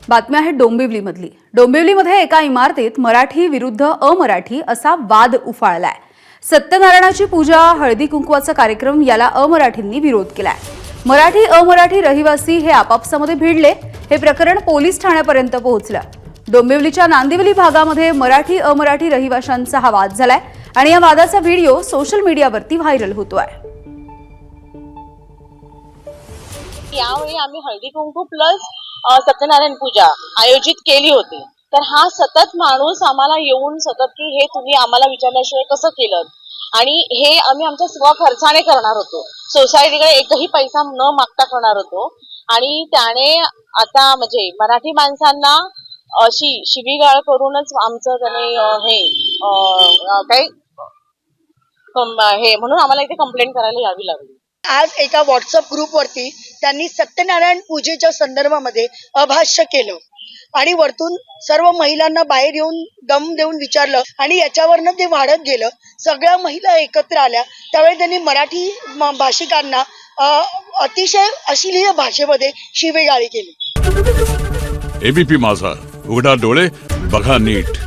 बातमी आहे डोंबिवलीमधली। डोंबिवलीमध्ये एका इमारतीत मराठी विरुद्ध अमराठी असा वाद उफाळलाय। सत्यनारायणाची पूजा, हळदी कुंकवाचा कार्यक्रम याला अमराठींनी विरोध केलाय। मराठी अमराठी रहिवासी हे आपापसामध्ये भिडले। हे प्रकरण पोलीस ठाण्यापर्यंत पोहोचलं। डोंबिवलीच्या नांदिवली भागामध्ये मराठी अमराठी रहिवाशांचा हा वाद झालाय आणि या वादाचा व्हिडिओ सोशल मीडियावरती व्हायरल होतोय। यावेळी आम्ही हळदी कुंकू प्लस सत्यनारायण पूजा आयोजित केली होती। तर हा सतत माणूस आम्हाला येऊन सतत की हे तुम्ही आम्हाला विचारल्याशिवाय कसं केलं, आणि हे आम्ही आमच्या स्वखर्चाने करणार होतो, सोसायटीकडे एकही पैसा न मागता करणार होतो। आणि त्याने आता म्हणजे मराठी माणसांना अशी शिवीगाळ करूनच आमचं त्याने हे म्हणून आम्हाला इथे कंप्लेंट करायला यावी लागली। आज एका व्हॉट्सअप ग्रुपवरती त्यांनी सत्यनारायण पूजेच्या संदर्भामध्ये अभाष्य केलं आणि वरतून सर्व महिलांना बाहेर येऊन दम देऊन विचारलं आणि याच्यावरनं ते वाढत गेलं। सगळ्या महिला एकत्र आल्या। त्यावेळी त्यांनी मराठी भाषिकांना अतिशय अश्लील भाषेमध्ये शिवीगाळी केली। एबीपी माझा, उघडा डोळे बघा नीट।